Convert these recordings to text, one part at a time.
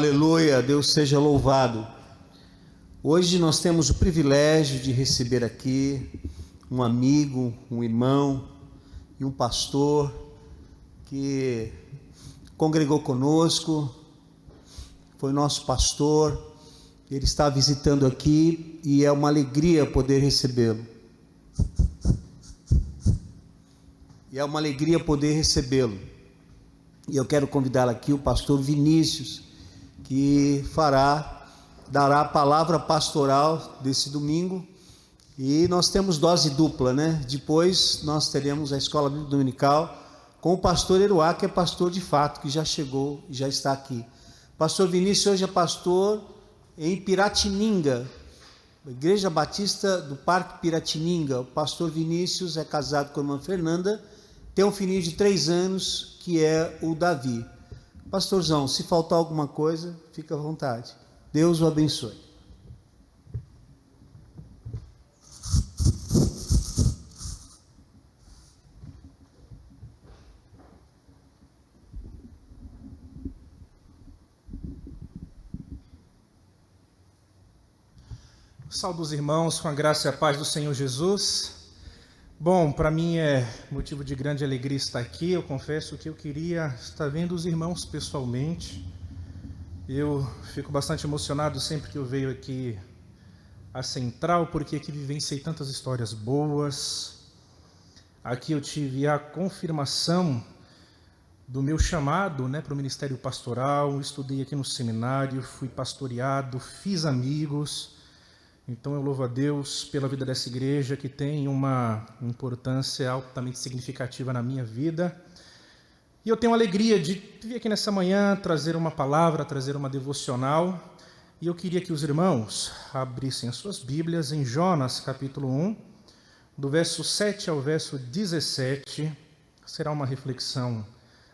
Aleluia, Deus seja louvado. Hoje nós temos o privilégio de receber aqui um amigo, um irmão e um pastor que congregou conosco, foi nosso pastor. Ele está visitando aqui e é uma alegria poder recebê-lo. E eu quero convidar aqui o pastor Vinícius, que dará a palavra pastoral desse domingo. E nós temos dose dupla, né? Depois nós teremos a Escola Bíblica Dominical com o pastor Eruá, que é pastor de fato, que já chegou e já está aqui. Pastor Vinícius hoje é pastor em Piratininga, Igreja Batista do Parque Piratininga. O pastor Vinícius é casado com a irmã Fernanda, tem um filhinho de 3 anos, que é o Davi. Pastorzão, se faltar alguma coisa, fica à vontade. Deus o abençoe. Saúde os irmãos, com a graça e a paz do Senhor Jesus. Bom, para mim é motivo de grande alegria estar aqui. Eu confesso que eu queria estar vendo os irmãos pessoalmente. Eu fico bastante emocionado sempre que eu venho aqui à Central, porque aqui vivenciei tantas histórias boas. Aqui eu tive a confirmação do meu chamado, para o ministério pastoral. Estudei aqui no seminário, fui pastoreado, fiz amigos. Então eu louvo a Deus pela vida dessa igreja, que tem uma importância altamente significativa na minha vida. E eu tenho a alegria de vir aqui nessa manhã trazer uma palavra, trazer uma devocional. E eu queria que os irmãos abrissem as suas Bíblias em Jonas capítulo 1, do verso 7 ao verso 17. Será uma reflexão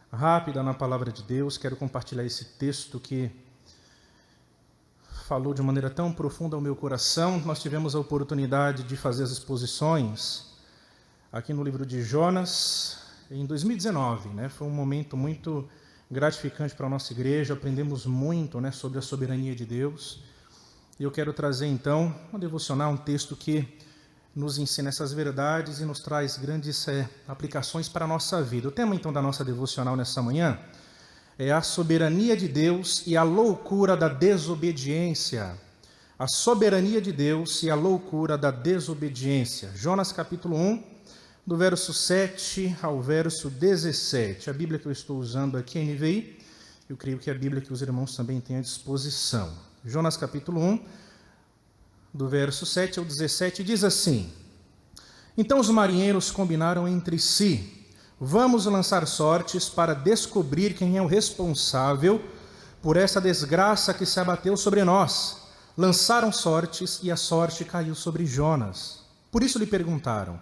rápida na palavra de Deus. Quero compartilhar esse texto que falou de maneira tão profunda ao meu coração. Nós tivemos a oportunidade de fazer as exposições aqui no livro de Jonas em 2019, Foi um momento muito gratificante para a nossa igreja. Aprendemos muito, sobre a soberania de Deus. E eu quero trazer então uma devocional, um texto que nos ensina essas verdades e nos traz grandes aplicações para a nossa vida. O tema então da nossa devocional nessa manhã é a soberania de Deus e a loucura da desobediência. A soberania de Deus e a loucura da desobediência. Jonas capítulo 1, do verso 7 ao verso 17. A Bíblia que eu estou usando aqui é NVI. Eu creio que é a Bíblia que os irmãos também têm à disposição. Jonas capítulo 1, do verso 7 ao 17, diz assim: Então os marinheiros combinaram entre si: Vamos lançar sortes para descobrir quem é o responsável por essa desgraça que se abateu sobre nós. Lançaram sortes e a sorte caiu sobre Jonas. Por isso lhe perguntaram: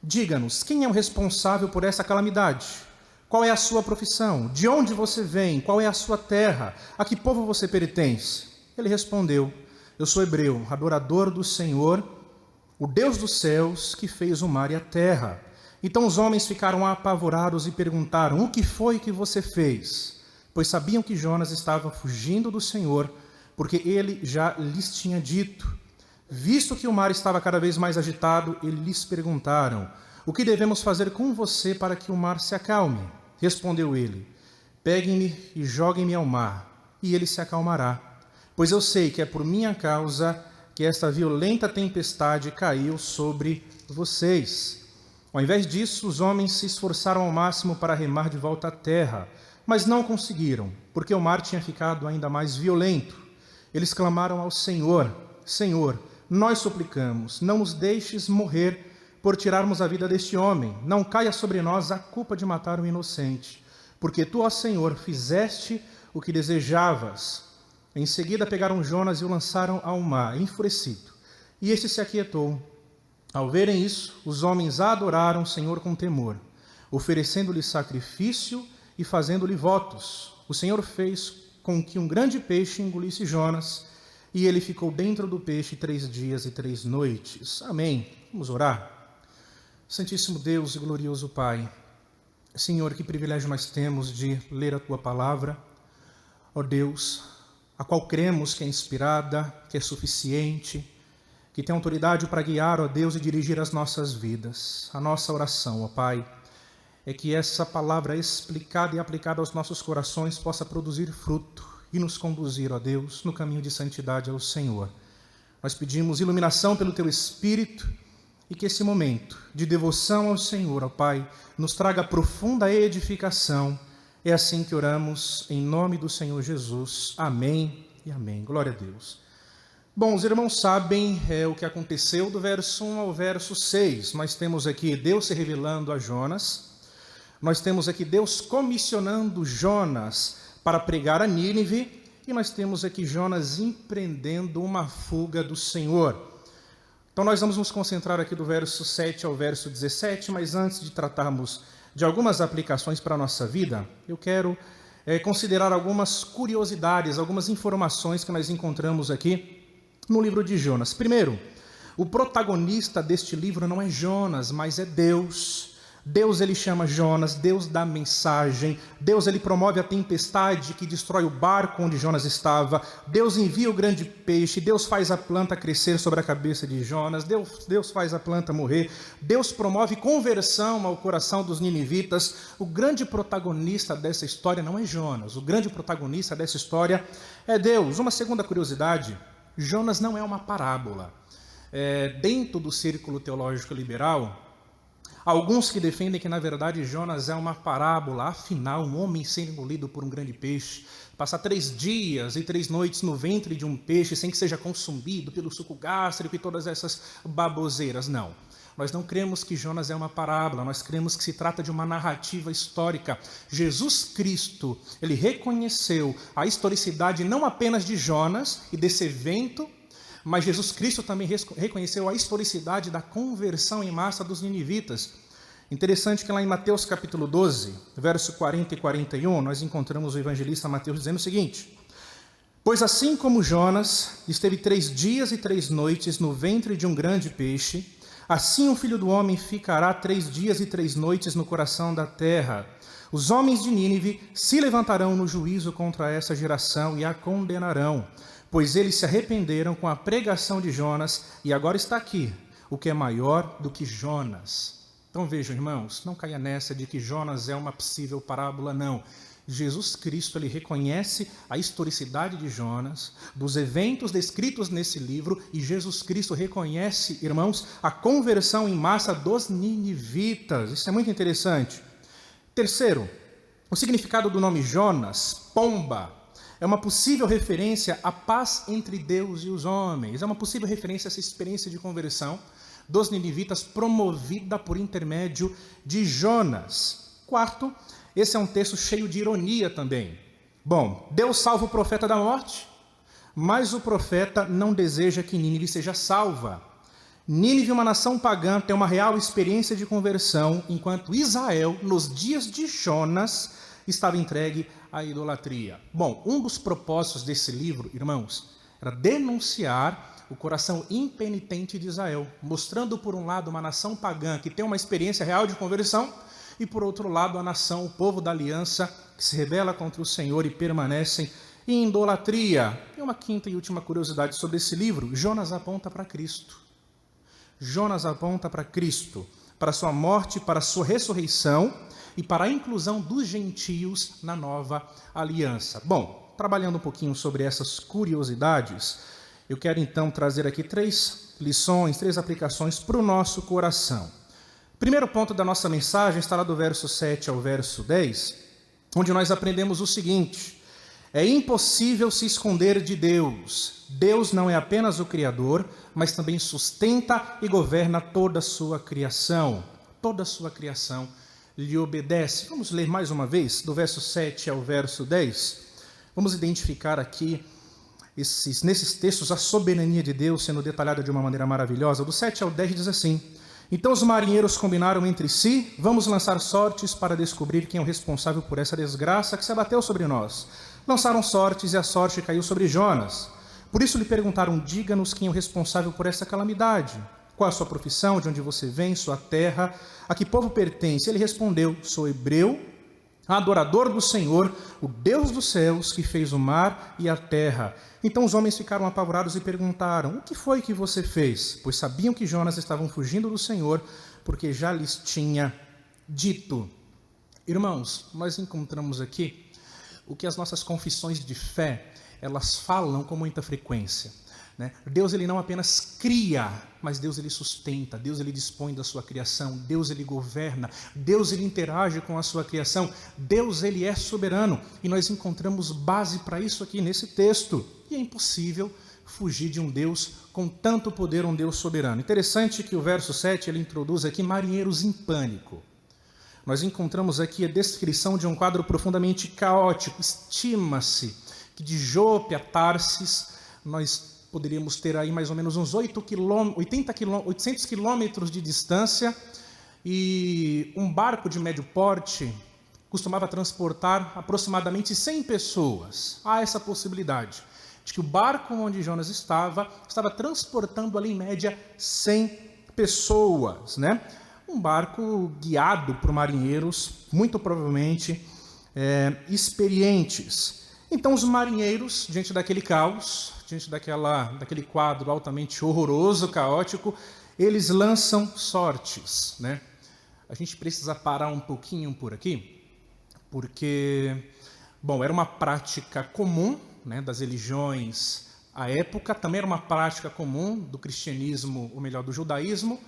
Diga-nos, quem é o responsável por essa calamidade? Qual é a sua profissão? De onde você vem? Qual é a sua terra? A que povo você pertence? Ele respondeu: Eu sou hebreu, adorador do Senhor, o Deus dos céus, que fez o mar e a terra. Então os homens ficaram apavorados e perguntaram: O que foi que você fez? Pois sabiam que Jonas estava fugindo do Senhor, porque ele já lhes tinha dito. Visto que o mar estava cada vez mais agitado, eles lhes perguntaram: O que devemos fazer com você para que o mar se acalme? Respondeu ele: Peguem-me e joguem-me ao mar, e ele se acalmará. Pois eu sei que é por minha causa que esta violenta tempestade caiu sobre vocês. Ao invés disso, os homens se esforçaram ao máximo para remar de volta à terra, mas não conseguiram, porque o mar tinha ficado ainda mais violento. Eles clamaram ao Senhor: Senhor, nós suplicamos, não nos deixes morrer por tirarmos a vida deste homem. Não caia sobre nós a culpa de matar um inocente, porque tu, ó Senhor, fizeste o que desejavas. Em seguida pegaram Jonas e o lançaram ao mar, enfurecido, e este se aquietou. Ao verem isso, os homens adoraram o Senhor com temor, oferecendo-lhe sacrifício e fazendo-lhe votos. O Senhor fez com que um grande peixe engolisse Jonas, e ele ficou dentro do peixe 3 dias e 3 noites. Amém. Vamos orar. Santíssimo Deus e glorioso Pai, Senhor, que privilégio nós temos de ler a Tua palavra. Ó Deus, a qual cremos que é inspirada, que é suficiente, que tem autoridade para guiar, ó Deus, e dirigir as nossas vidas. A nossa oração, ó Pai, é que essa palavra explicada e aplicada aos nossos corações possa produzir fruto e nos conduzir, ó Deus, no caminho de santidade ao Senhor. Nós pedimos iluminação pelo Teu Espírito e que esse momento de devoção ao Senhor, ó Pai, nos traga profunda edificação. É assim que oramos, em nome do Senhor Jesus. Amém e amém. Glória a Deus. Bom, os irmãos sabem o que aconteceu do verso 1 ao verso 6. Nós temos aqui Deus se revelando a Jonas. Nós temos aqui Deus comissionando Jonas para pregar a Nínive. E nós temos aqui Jonas empreendendo uma fuga do Senhor. Então nós vamos nos concentrar aqui do verso 7 ao verso 17, mas antes de tratarmos de algumas aplicações para a nossa vida, eu quero considerar algumas curiosidades, algumas informações que nós encontramos aqui no livro de Jonas. Primeiro, o protagonista deste livro não é Jonas, mas é Deus. Deus, ele chama Jonas, Deus dá mensagem, Deus, ele promove a tempestade que destrói o barco onde Jonas estava, Deus envia o grande peixe, Deus faz a planta crescer sobre a cabeça de Jonas, Deus faz a planta morrer, Deus promove conversão ao coração dos ninivitas. O grande protagonista dessa história não é Jonas, o grande protagonista dessa história é Deus. Uma segunda curiosidade, Jonas não é uma parábola. Dentro do círculo teológico liberal, alguns que defendem que, na verdade, Jonas é uma parábola. Afinal, um homem sendo engolido por um grande peixe, passar 3 dias e 3 noites no ventre de um peixe sem que seja consumido pelo suco gástrico e todas essas baboseiras. Não. Nós não cremos que Jonas é uma parábola, nós cremos que se trata de uma narrativa histórica. Jesus Cristo, ele reconheceu a historicidade não apenas de Jonas e desse evento, mas Jesus Cristo também reconheceu a historicidade da conversão em massa dos ninivitas. Interessante que lá em Mateus capítulo 12, verso 40 e 41, nós encontramos o evangelista Mateus dizendo o seguinte: pois assim como Jonas esteve 3 dias e 3 noites no ventre de um grande peixe, assim o Filho do Homem ficará 3 dias e 3 noites no coração da terra. Os homens de Nínive se levantarão no juízo contra essa geração e a condenarão, pois eles se arrependeram com a pregação de Jonas, e agora está aqui o que é maior do que Jonas. Então vejam, irmãos, não caia nessa de que Jonas é uma possível parábola, não. Jesus Cristo, ele reconhece a historicidade de Jonas, dos eventos descritos nesse livro, e Jesus Cristo reconhece, irmãos, a conversão em massa dos ninivitas. Isso é muito interessante. Terceiro, o significado do nome Jonas, pomba, é uma possível referência à paz entre Deus e os homens. É uma possível referência a essa experiência de conversão dos ninivitas promovida por intermédio de Jonas. Quarto, esse é um texto cheio de ironia também. Bom, Deus salva o profeta da morte, mas o profeta não deseja que Nínive seja salva. Nínive, uma nação pagã, tem uma real experiência de conversão, enquanto Israel, nos dias de Jonas, estava entregue à idolatria. Bom, um dos propósitos desse livro, irmãos, era denunciar o coração impenitente de Israel, mostrando por um lado uma nação pagã que tem uma experiência real de conversão, e por outro lado a nação, o povo da aliança, que se rebela contra o Senhor e permanecem em idolatria. E uma quinta e última curiosidade sobre esse livro: Jonas aponta para Cristo. Jonas aponta para Cristo, para a sua morte, para a sua ressurreição e para a inclusão dos gentios na nova aliança. Bom, trabalhando um pouquinho sobre essas curiosidades, eu quero então trazer aqui 3 lições, 3 aplicações para o nosso coração. Primeiro ponto da nossa mensagem está lá do verso 7 ao verso 10, onde nós aprendemos o seguinte: é impossível se esconder de Deus. Deus não é apenas o Criador, mas também sustenta e governa toda a sua criação. Toda a sua criação lhe obedece. Vamos ler mais uma vez, do verso 7 ao verso 10. Vamos identificar aqui, nesses textos, a soberania de Deus sendo detalhada de uma maneira maravilhosa. Do 7 ao 10 diz assim: então os marinheiros combinaram entre si: vamos lançar sortes para descobrir quem é o responsável por essa desgraça que se abateu sobre nós. Lançaram sortes e a sorte caiu sobre Jonas. Por isso lhe perguntaram: diga-nos quem é o responsável por essa calamidade. Qual a sua profissão, de onde você vem, sua terra, a que povo pertence? Ele respondeu: sou hebreu adorador do Senhor, o Deus dos céus, que fez o mar e a terra. Então os homens ficaram apavorados e perguntaram: o que foi que você fez? Pois sabiam que Jonas estava fugindo do Senhor, porque já lhes tinha dito. Irmãos, nós encontramos aqui o que as nossas confissões de fé, elas falam com muita frequência, né? Deus, ele não apenas cria, mas Deus, ele sustenta. Deus, ele dispõe da sua criação. Deus, ele governa. Deus, ele interage com a sua criação. Deus, ele é soberano. E nós encontramos base para isso aqui nesse texto. E é impossível fugir de um Deus com tanto poder, um Deus soberano. Interessante que o verso 7, ele introduz aqui marinheiros em pânico. Nós encontramos aqui a descrição de um quadro profundamente caótico. Estima-se que de Jope a Tarsis, nós poderíamos ter aí mais ou menos uns 800 quilômetros de distância, e um barco de médio porte costumava transportar aproximadamente 100 pessoas. Há essa possibilidade de que o barco onde Jonas estava transportando ali em média 100 pessoas, né? Um barco guiado por marinheiros, muito provavelmente experientes. Então os marinheiros, diante daquele caos, diante daquele quadro altamente horroroso, caótico, eles lançam sortes, né? A gente precisa parar um pouquinho por aqui, porque, bom, era uma prática comum, né, das religiões à época, também era uma prática comum do cristianismo, ou melhor, do judaísmo,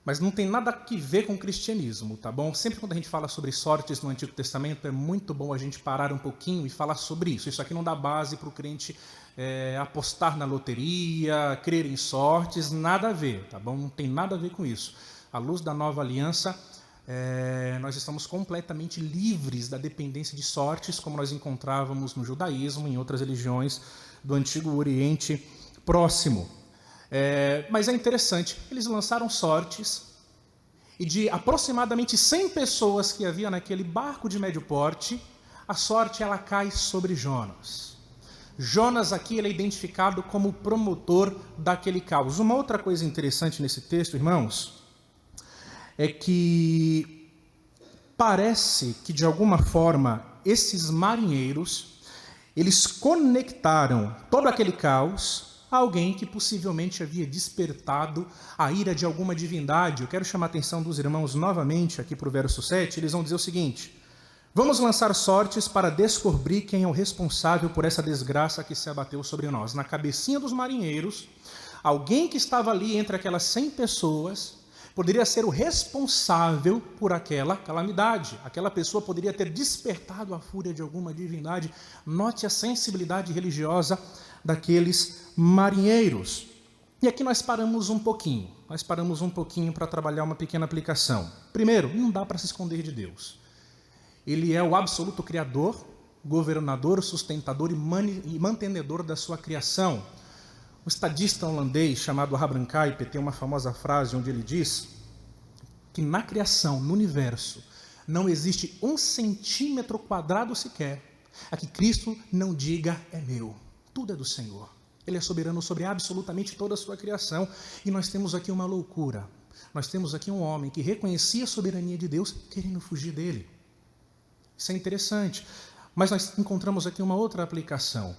mas não tem nada a ver com o cristianismo, tá bom? Sempre quando a gente fala sobre sortes no Antigo Testamento, é muito bom a gente parar um pouquinho e falar sobre isso. Isso aqui não dá base para o crente apostar na loteria, crer em sortes, nada a ver, tá bom? Não tem nada a ver com isso. À luz da nova aliança, nós estamos completamente livres da dependência de sortes, como nós encontrávamos no judaísmo e em outras religiões do Antigo Oriente Próximo. Mas é interessante, eles lançaram sortes, e de aproximadamente 100 pessoas que havia naquele barco de médio porte, a sorte ela cai sobre Jonas. Jonas aqui ele é identificado como o promotor daquele caos. Uma outra coisa interessante nesse texto, irmãos, é que parece que de alguma forma esses marinheiros, eles conectaram todo aquele caos a alguém que possivelmente havia despertado a ira de alguma divindade. Eu quero chamar a atenção dos irmãos novamente aqui para o verso 7, eles vão dizer o seguinte: vamos lançar sortes para descobrir quem é o responsável por essa desgraça que se abateu sobre nós. Na cabecinha dos marinheiros, alguém que estava ali entre aquelas 100 pessoas poderia ser o responsável por aquela calamidade. Aquela pessoa poderia ter despertado a fúria de alguma divindade. Note a sensibilidade religiosa daqueles marinheiros. E aqui nós paramos um pouquinho. Para trabalhar uma pequena aplicação. Primeiro, não dá para se esconder de Deus. Ele é o absoluto criador, governador, sustentador e mantenedor da sua criação. O estadista holandês chamado Abraham Kuyper tem uma famosa frase onde ele diz que na criação, no universo, não existe 1 centímetro quadrado sequer a que Cristo não diga é meu. Tudo é do Senhor. Ele é soberano sobre absolutamente toda a sua criação. E nós temos aqui uma loucura. Nós temos aqui um homem que reconhecia a soberania de Deus, querendo fugir dele. Isso é interessante. Mas nós encontramos aqui uma outra aplicação.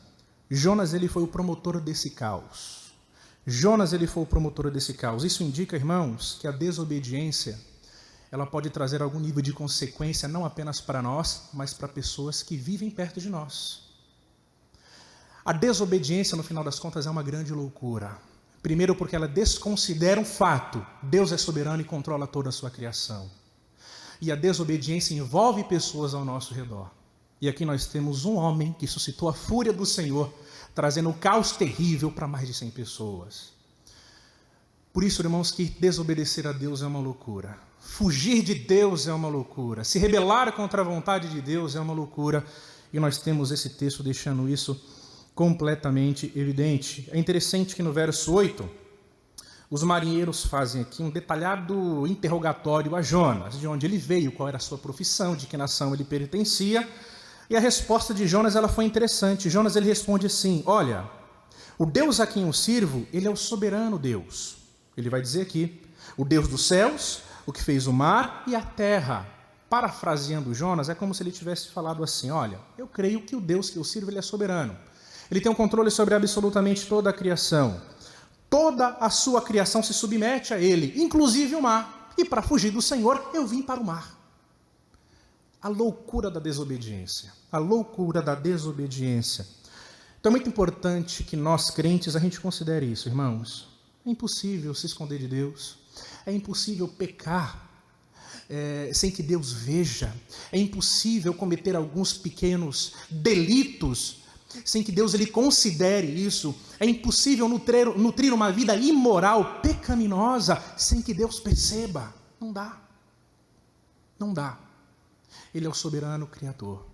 Jonas, ele foi o promotor desse caos. Isso indica, irmãos, que a desobediência, ela pode trazer algum nível de consequência, não apenas para nós, mas para pessoas que vivem perto de nós. A desobediência, no final das contas, é uma grande loucura. Primeiro porque ela desconsidera um fato. Deus é soberano e controla toda a sua criação. E a desobediência envolve pessoas ao nosso redor. E aqui nós temos um homem que suscitou a fúria do Senhor, trazendo um caos terrível para mais de 100 pessoas. Por isso, irmãos, que desobedecer a Deus é uma loucura. Fugir de Deus é uma loucura. Se rebelar contra a vontade de Deus é uma loucura. E nós temos esse texto deixando isso completamente evidente. É interessante que no verso 8, os marinheiros fazem aqui um detalhado interrogatório a Jonas, de onde ele veio, qual era a sua profissão, de que nação ele pertencia. E a resposta de Jonas ela foi interessante. Jonas ele responde assim: olha, o Deus a quem eu sirvo, ele é o soberano Deus. Ele vai dizer aqui, o Deus dos céus, o que fez o mar e a terra. parafraseando Jonas, é como se ele tivesse falado assim: olha, eu creio que o Deus que eu sirvo, ele é soberano. Ele tem um controle sobre absolutamente toda a criação. Toda a sua criação se submete a ele, inclusive o mar. E para fugir do Senhor, eu vim para o mar. A loucura da desobediência. A loucura da desobediência. Então é muito importante que nós, crentes, a gente considere isso, irmãos. É impossível se esconder de Deus. É impossível pecar sem que Deus veja. É impossível cometer alguns pequenos delitos sem que Deus ele considere isso. É impossível nutrir uma vida imoral, pecaminosa, sem que Deus perceba. Não dá. Não dá. Ele é o soberano Criador.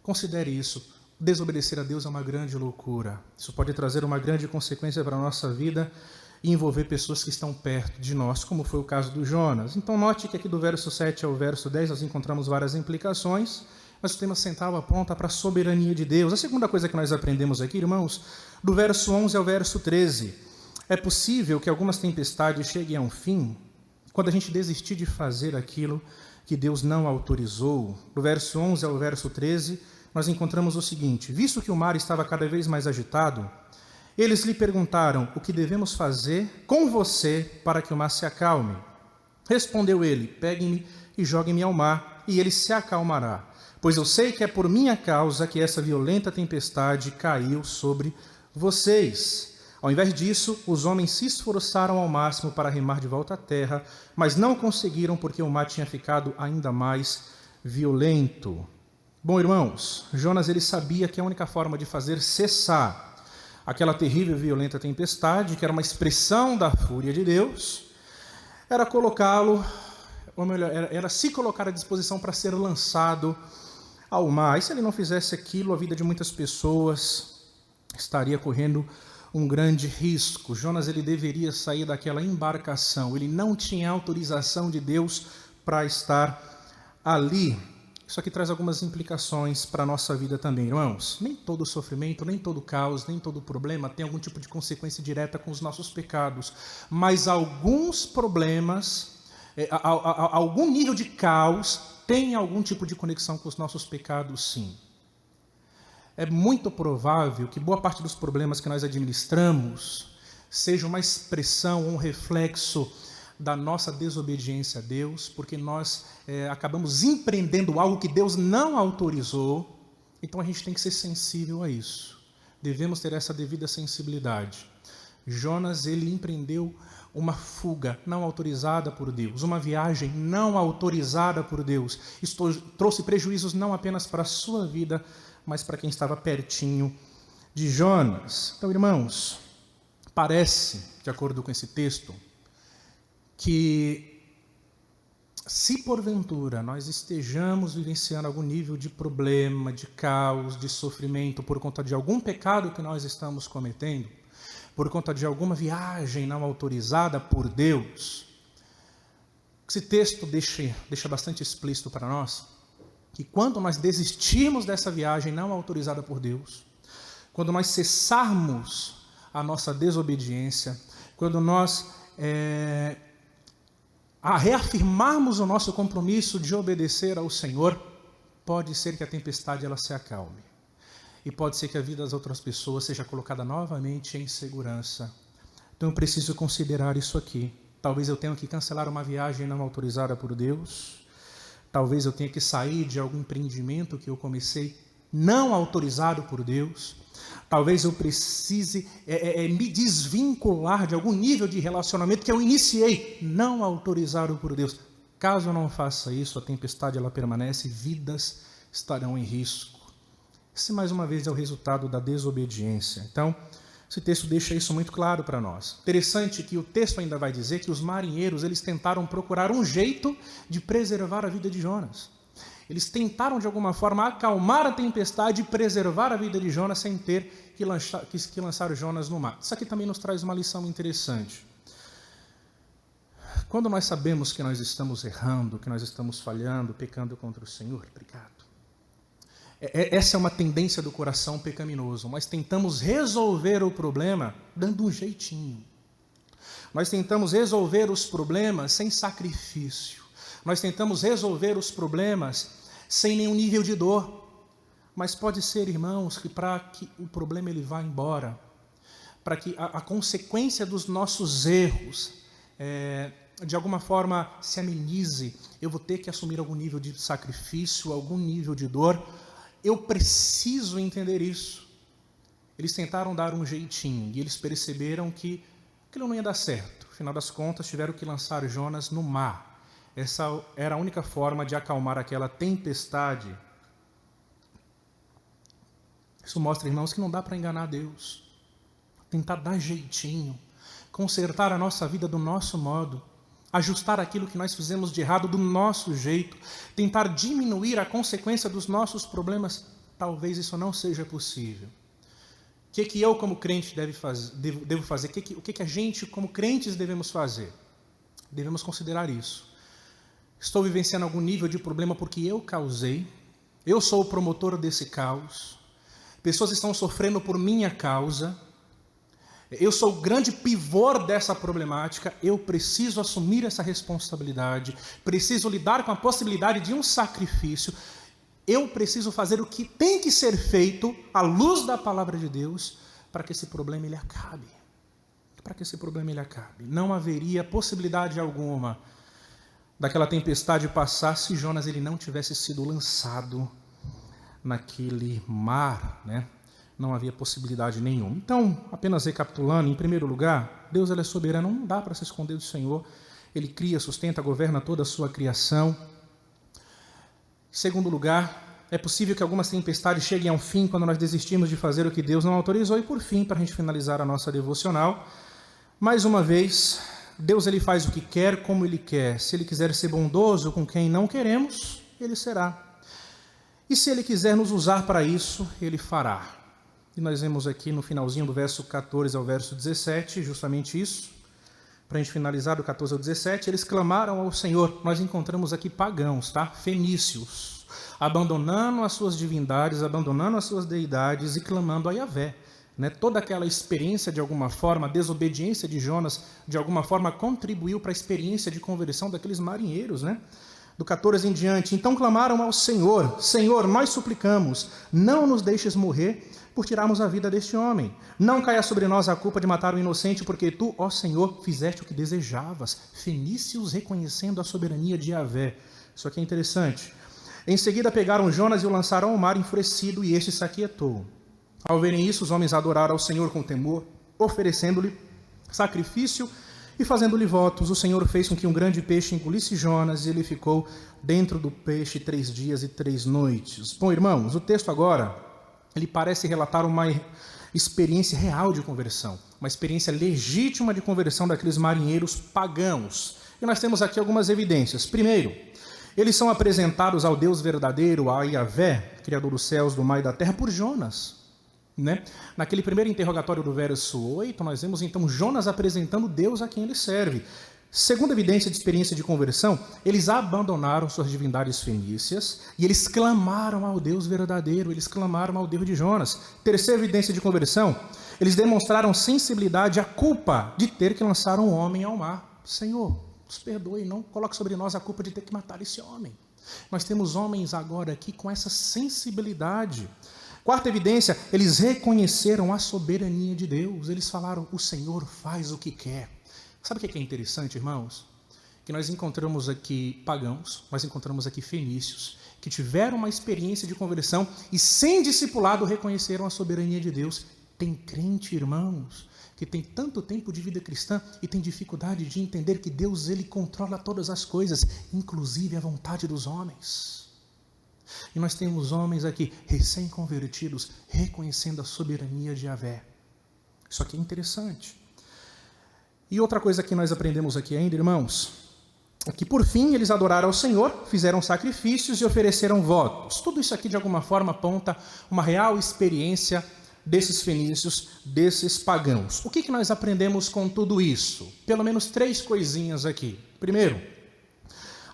Considere isso. Desobedecer a Deus é uma grande loucura. Isso pode trazer uma grande consequência para a nossa vida e envolver pessoas que estão perto de nós, como foi o caso do Jonas. Então note que aqui do verso 7 ao verso 10 nós encontramos várias implicações, mas o tema central aponta para a soberania de Deus. A segunda coisa que nós aprendemos aqui, irmãos, do verso 11 ao verso 13, é possível que algumas tempestades cheguem a um fim quando a gente desistir de fazer aquilo que Deus não autorizou. Do verso 11 ao verso 13, nós encontramos o seguinte: visto que o mar estava cada vez mais agitado, eles lhe perguntaram: o que devemos fazer com você para que o mar se acalme? Respondeu ele: peguem-me e joguem-me ao mar, e ele se acalmará. Pois eu sei que é por minha causa que essa violenta tempestade caiu sobre vocês. Ao invés disso, os homens se esforçaram ao máximo para remar de volta à terra, mas não conseguiram porque o mar tinha ficado ainda mais violento. Bom, irmãos, Jonas ele sabia que a única forma de fazer cessar aquela terrível e violenta tempestade, que era uma expressão da fúria de Deus, era colocá-lo, ou melhor, era se colocar à disposição para ser lançado ao mar. E se ele não fizesse aquilo, a vida de muitas pessoas estaria correndo um grande risco. Jonas ele deveria sair daquela embarcação. Ele não tinha autorização de Deus para estar ali. Isso aqui traz algumas implicações para a nossa vida também, irmãos. Nem todo sofrimento, nem todo caos, nem todo problema tem algum tipo de consequência direta com os nossos pecados. Mas alguns problemas, algum nível de caos, tem algum tipo de conexão com os nossos pecados, sim. É muito provável que boa parte dos problemas que nós administramos seja uma expressão, um reflexo da nossa desobediência a Deus, porque nós acabamos empreendendo algo que Deus não autorizou. Então a gente tem que ser sensível a isso. Devemos ter essa devida sensibilidade. Jonas, ele empreendeu uma fuga não autorizada por Deus, uma viagem não autorizada por Deus. Isso trouxe prejuízos não apenas para a sua vida, mas para quem estava pertinho de Jonas. Então, irmãos, parece, de acordo com esse texto, que se porventura nós estejamos vivenciando algum nível de problema, de caos, de sofrimento por conta de algum pecado que nós estamos cometendo, por conta de alguma viagem não autorizada por Deus, esse texto deixa bastante explícito para nós que quando nós desistirmos dessa viagem não autorizada por Deus, quando nós cessarmos a nossa desobediência, quando nós reafirmarmos o nosso compromisso de obedecer ao Senhor, pode ser que a tempestade ela se acalme. E pode ser que a vida das outras pessoas seja colocada novamente em segurança. Então eu preciso considerar isso aqui. Talvez eu tenha que cancelar uma viagem não autorizada por Deus. Talvez eu tenha que sair de algum empreendimento que eu comecei não autorizado por Deus. Talvez eu precise me desvincular de algum nível de relacionamento que eu iniciei não autorizado por Deus. Caso eu não faça isso, a tempestade ela permanece e vidas estarão em risco. Esse, mais uma vez, é o resultado da desobediência. Então, esse texto deixa isso muito claro para nós. Interessante que o texto ainda vai dizer que os marinheiros eles tentaram procurar um jeito de preservar a vida de Jonas. Eles tentaram, de alguma forma, acalmar a tempestade e preservar a vida de Jonas sem ter que lançar Jonas no mar. Isso aqui também nos traz uma lição interessante. Quando nós sabemos que nós estamos errando, que nós estamos falhando, pecando contra o Senhor, obrigado. Essa é uma tendência do coração pecaminoso. Nós tentamos resolver o problema dando um jeitinho. Nós tentamos resolver os problemas sem sacrifício. Nós tentamos resolver os problemas sem nenhum nível de dor. Mas pode ser, irmãos, que para que o problema ele vá embora, para que a consequência dos nossos erros, de alguma forma se amenize, eu vou ter que assumir algum nível de sacrifício, algum nível de dor. Eu preciso entender isso. Eles tentaram dar um jeitinho e eles perceberam que aquilo não ia dar certo. Afinal das contas, tiveram que lançar Jonas no mar. Essa era a única forma de acalmar aquela tempestade. Isso mostra, irmãos, que não dá para enganar Deus. Tentar dar jeitinho, consertar a nossa vida do nosso modo, ajustar aquilo que nós fizemos de errado do nosso jeito, tentar diminuir a consequência dos nossos problemas, talvez isso não seja possível. O que eu, como crente, devo fazer? O que a gente, como crentes, devemos fazer? Devemos considerar isso. Estou vivenciando algum nível de problema porque eu causei, eu sou o promotor desse caos, pessoas estão sofrendo por minha causa, eu sou o grande pivô dessa problemática, eu preciso assumir essa responsabilidade, preciso lidar com a possibilidade de um sacrifício, eu preciso fazer o que tem que ser feito à luz da palavra de Deus para que esse problema ele acabe. Para que esse problema ele acabe. Não haveria possibilidade alguma daquela tempestade passar se Jonas ele não tivesse sido lançado naquele mar, né? Não havia possibilidade nenhuma. Então, apenas recapitulando, em primeiro lugar, Deus ele é soberano, não dá para se esconder do Senhor. Ele cria, sustenta, governa toda a sua criação. Em segundo lugar, é possível que algumas tempestades cheguem ao fim quando nós desistimos de fazer o que Deus não autorizou. E por fim, para a gente finalizar a nossa devocional, mais uma vez, Deus ele faz o que quer, como Ele quer. Se Ele quiser ser bondoso com quem não queremos, Ele será. E se Ele quiser nos usar para isso, Ele fará. E nós vemos aqui no finalzinho do verso 14 ao verso 17, justamente isso. Para a gente finalizar do 14 ao 17, eles clamaram ao Senhor. Nós encontramos aqui pagãos, tá? Fenícios, abandonando as suas divindades, abandonando as suas deidades e clamando a Yahvé. Né? Toda aquela experiência, de alguma forma, a desobediência de Jonas, de alguma forma, contribuiu para a experiência de conversão daqueles marinheiros, né? Do 14 em diante. Então clamaram ao Senhor: Senhor, nós suplicamos, não nos deixes morrer por tirarmos a vida deste homem. Não caia sobre nós a culpa de matar o inocente, porque tu, ó Senhor, fizeste o que desejavas. Fenícios reconhecendo a soberania de Yahvé. Isso aqui é interessante. Em seguida pegaram Jonas e o lançaram ao mar enfurecido, e este se aquietou. Ao verem isso, os homens adoraram ao Senhor com temor, oferecendo-lhe sacrifício e fazendo-lhe votos. O Senhor fez com que um grande peixe engolisse Jonas, e ele ficou dentro do peixe 3 dias e 3 noites. Bom, irmãos, o texto agora, ele parece relatar uma experiência real de conversão, uma experiência legítima de conversão daqueles marinheiros pagãos. E nós temos aqui algumas evidências. Primeiro, eles são apresentados ao Deus verdadeiro, a Yahvé, Criador dos céus, do mar e da terra, por Jonas. Né? Naquele primeiro interrogatório do verso 8, nós vemos então Jonas apresentando Deus a quem ele serve. Segunda evidência de experiência de conversão, eles abandonaram suas divindades fenícias e eles clamaram ao Deus verdadeiro, eles clamaram ao Deus de Jonas. Terceira evidência de conversão, eles demonstraram sensibilidade à culpa de ter que lançar um homem ao mar. Senhor, nos perdoe, não coloque sobre nós a culpa de ter que matar esse homem. Nós temos homens agora aqui com essa sensibilidade. Quarta evidência, eles reconheceram a soberania de Deus. Eles falaram: o Senhor faz o que quer. Sabe o que é interessante, irmãos? Que nós encontramos aqui pagãos, nós encontramos aqui fenícios, que tiveram uma experiência de conversão e, sem discipulado, reconheceram a soberania de Deus. Tem crente, irmãos, que tem tanto tempo de vida cristã e tem dificuldade de entender que Deus ele controla todas as coisas, inclusive a vontade dos homens. E nós temos homens aqui, recém-convertidos, reconhecendo a soberania de Yahvé. Isso aqui é interessante. E outra coisa que nós aprendemos aqui ainda, irmãos, é que por fim eles adoraram ao Senhor, fizeram sacrifícios e ofereceram votos. Tudo isso aqui de alguma forma aponta uma real experiência desses fenícios, desses pagãos. O que nós aprendemos com tudo isso? Pelo menos 3 coisinhas aqui. Primeiro,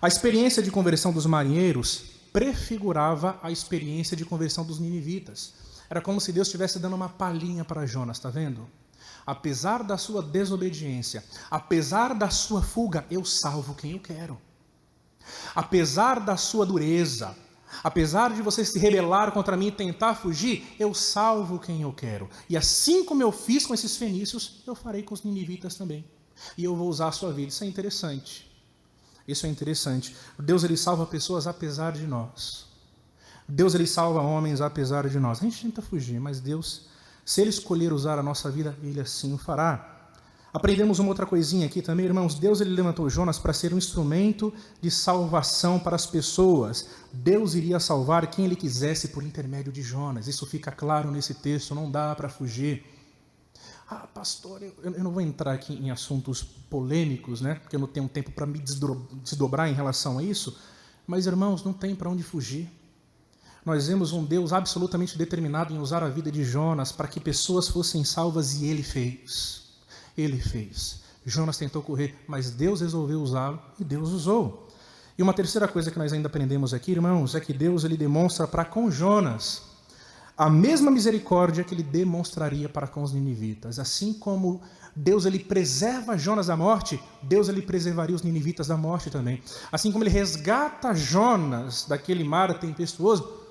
a experiência de conversão dos marinheiros prefigurava a experiência de conversão dos ninivitas. Era como se Deus estivesse dando uma palhinha para Jonas, está vendo? Apesar da sua desobediência, apesar da sua fuga, eu salvo quem eu quero. Apesar da sua dureza, apesar de você se rebelar contra mim e tentar fugir, eu salvo quem eu quero. E assim como eu fiz com esses fenícios, eu farei com os ninivitas também. E eu vou usar a sua vida. Isso é interessante. Isso é interessante. Deus, ele salva pessoas apesar de nós. Deus, ele salva homens apesar de nós. A gente tenta fugir, mas Deus, se ele escolher usar a nossa vida, ele assim o fará. Aprendemos uma outra coisinha aqui também, irmãos. Deus, ele levantou Jonas para ser um instrumento de salvação para as pessoas. Deus iria salvar quem ele quisesse por intermédio de Jonas. Isso fica claro nesse texto, não dá para fugir. Pastor, eu não vou entrar aqui em assuntos polêmicos, né? Porque eu não tenho tempo para me desdobrar em relação a isso. Mas, irmãos, não tem para onde fugir. Nós vemos um Deus absolutamente determinado em usar a vida de Jonas para que pessoas fossem salvas, e ele fez. Ele fez. Jonas tentou correr, mas Deus resolveu usá-lo e Deus usou. E uma terceira coisa que nós ainda aprendemos aqui, irmãos, é que Deus, ele demonstra para com Jonas a mesma misericórdia que ele demonstraria para com os ninivitas. Assim como Deus, ele preserva Jonas da morte, Deus, ele preservaria os ninivitas da morte também. Assim como ele resgata Jonas daquele mar tempestuoso,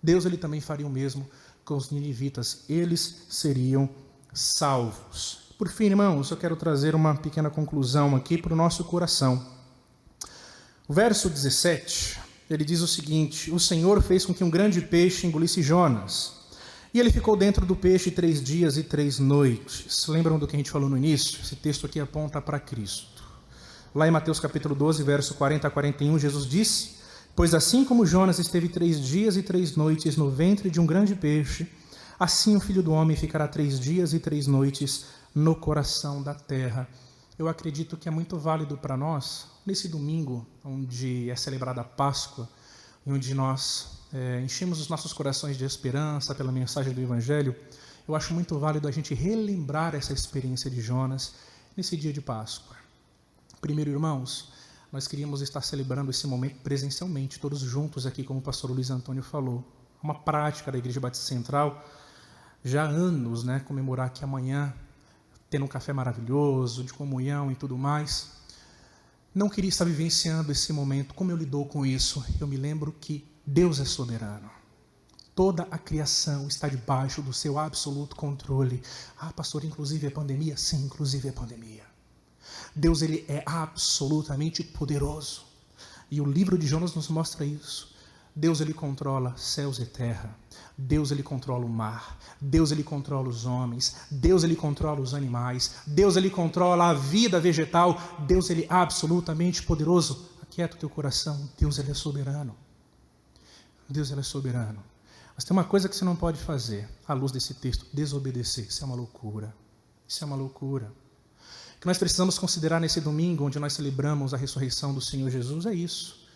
Deus, ele também faria o mesmo com os ninivitas. Eles seriam salvos. Por fim, irmãos, eu quero trazer uma pequena conclusão aqui para o nosso coração. O verso 17, ele diz o seguinte: o Senhor fez com que um grande peixe engolisse Jonas, e ele ficou dentro do peixe 3 dias e 3 noites. Lembram do que a gente falou no início? Esse texto aqui aponta para Cristo. Lá em Mateus capítulo 12, verso 40 a 41, Jesus disse: pois assim como Jonas esteve 3 dias e 3 noites no ventre de um grande peixe, assim o Filho do Homem ficará 3 dias e 3 noites no coração da terra. Eu acredito que é muito válido para nós, nesse domingo, onde é celebrada a Páscoa, onde nós enchemos os nossos corações de esperança pela mensagem do Evangelho, eu acho muito válido a gente relembrar essa experiência de Jonas nesse dia de Páscoa. Primeiro, irmãos, nós queríamos estar celebrando esse momento presencialmente, todos juntos aqui, como o pastor Luiz Antônio falou. Uma prática da Igreja Batista Central, já há anos, né, comemorar aqui amanhã, tendo um café maravilhoso, de comunhão e tudo mais. Não queria estar vivenciando esse momento. Como eu lido com isso? Eu me lembro que Deus é soberano. Toda a criação está debaixo do seu absoluto controle. Pastor, inclusive é pandemia? Sim, inclusive é pandemia. Deus, ele é absolutamente poderoso. E o livro de Jonas nos mostra isso. Deus, ele controla céus e terra. Deus, ele controla o mar. Deus, ele controla os homens. Deus, ele controla os animais. Deus, ele controla a vida vegetal. Deus, ele é absolutamente poderoso. Aquieta o teu coração. Deus, ele é soberano. Deus, ele é soberano. Mas tem uma coisa que você não pode fazer, à luz desse texto: desobedecer. Isso é uma loucura. Isso é uma loucura. O que nós precisamos considerar nesse domingo, onde nós celebramos a ressurreição do Senhor Jesus, é isso.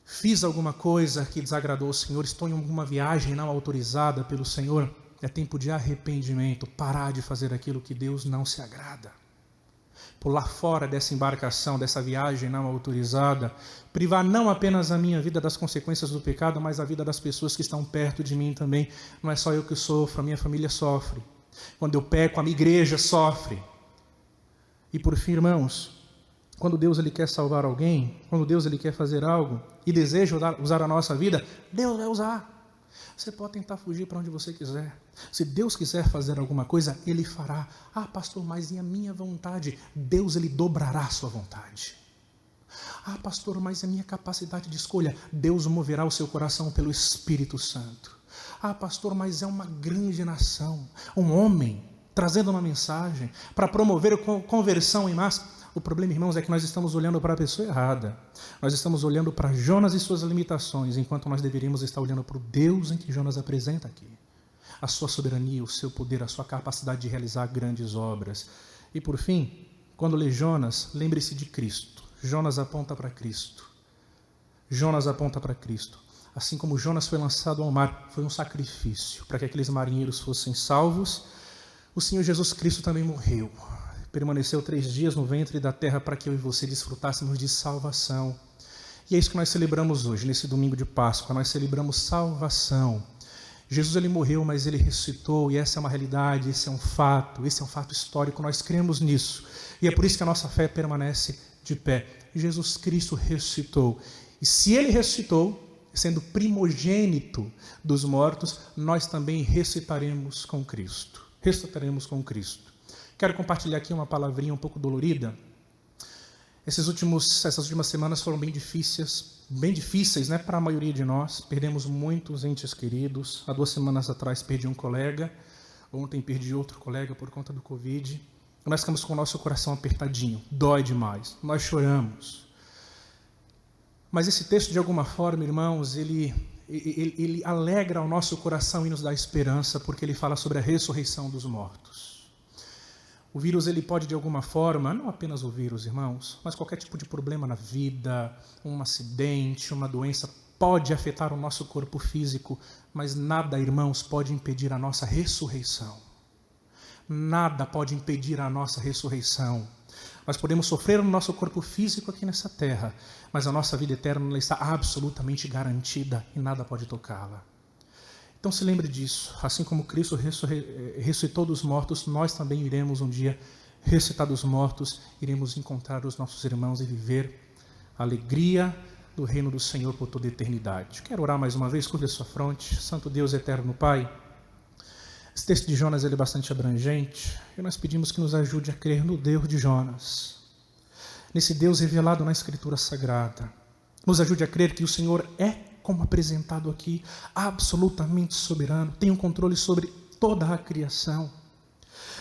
Fiz alguma coisa que desagradou o Senhor, estou em alguma viagem não autorizada pelo Senhor, é tempo de arrependimento, parar de fazer aquilo que Deus não se agrada. Pular fora dessa embarcação, dessa viagem não autorizada, privar não apenas a minha vida das consequências do pecado, mas a vida das pessoas que estão perto de mim também. Não é só eu que sofro, a minha família sofre. Quando eu peco, a minha igreja sofre. E por fim, irmãos, quando Deus, ele quer salvar alguém, quando Deus, ele quer fazer algo e deseja usar a nossa vida, Deus vai usar. Você pode tentar fugir para onde você quiser. Se Deus quiser fazer alguma coisa, ele fará. Pastor, mas e a minha vontade? Deus, ele dobrará a sua vontade. Pastor, mas e a minha capacidade de escolha? Deus moverá o seu coração pelo Espírito Santo. Pastor, mas é uma grande nação, um homem trazendo uma mensagem para promover conversão em massa. O problema, irmãos, é que nós estamos olhando para a pessoa errada. Nós estamos olhando para Jonas e suas limitações, enquanto nós deveríamos estar olhando para o Deus em que Jonas apresenta aqui. A sua soberania, o seu poder, a sua capacidade de realizar grandes obras. E por fim, quando lê Jonas, lembre-se de Cristo. Jonas aponta para Cristo. Jonas aponta para Cristo. Assim como Jonas foi lançado ao mar, foi um sacrifício para que aqueles marinheiros fossem salvos. O Senhor Jesus Cristo também morreu. Permaneceu 3 dias no ventre da terra para que eu e você desfrutássemos de salvação. E é isso que nós celebramos hoje, nesse domingo de Páscoa. Nós celebramos salvação. Jesus, ele morreu, mas ele ressuscitou, e essa é uma realidade, esse é um fato histórico, nós cremos nisso. E é por isso que a nossa fé permanece de pé. Jesus Cristo ressuscitou. E se Ele ressuscitou, sendo primogênito dos mortos, nós também ressuscitaremos com Cristo. Ressuscitaremos com Cristo. Quero compartilhar aqui uma palavrinha um pouco dolorida. Essas últimas semanas foram bem difíceis, né, para a maioria de nós. Perdemos muitos entes queridos. Há 2 semanas atrás perdi um colega. Ontem perdi outro colega por conta do Covid. Nós ficamos com o nosso coração apertadinho. Dói demais. Nós choramos. Mas esse texto, de alguma forma, irmãos, ele alegra o nosso coração e nos dá esperança, porque ele fala sobre a ressurreição dos mortos. O vírus, ele pode, de alguma forma, não apenas o vírus, irmãos, mas qualquer tipo de problema na vida, um acidente, uma doença, pode afetar o nosso corpo físico, mas nada, irmãos, pode impedir a nossa ressurreição. Nada pode impedir a nossa ressurreição. Nós podemos sofrer no nosso corpo físico aqui nessa terra, mas a nossa vida eterna ela está absolutamente garantida e nada pode tocá-la. Então se lembre disso, assim como Cristo ressuscitou dos mortos, nós também iremos um dia ressuscitar dos mortos, iremos encontrar os nossos irmãos e viver a alegria do reino do Senhor por toda a eternidade. Quero orar mais uma vez, curva a sua fronte. Santo Deus, eterno Pai, esse texto de Jonas ele é bastante abrangente e nós pedimos que nos ajude a crer no Deus de Jonas, nesse Deus revelado na Escritura Sagrada. Nos ajude a crer que o Senhor é, como apresentado aqui, absolutamente soberano, tem um controle sobre toda a criação.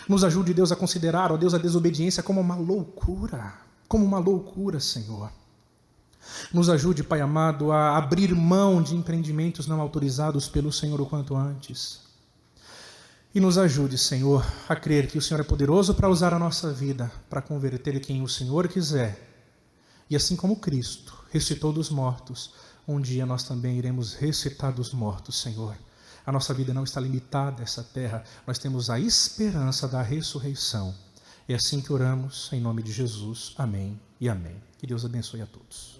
Nos ajude, Deus, a considerar, ó Deus, a desobediência como uma loucura, Senhor. Nos ajude, Pai amado, a abrir mão de empreendimentos não autorizados pelo Senhor o quanto antes. E nos ajude, Senhor, a crer que o Senhor é poderoso para usar a nossa vida, para converter quem o Senhor quiser. E assim como Cristo ressuscitou dos mortos, um dia nós também iremos ressuscitar dos mortos, Senhor. A nossa vida não está limitada a essa terra, nós temos a esperança da ressurreição. É assim que oramos, em nome de Jesus. Amém e amém. Que Deus abençoe a todos.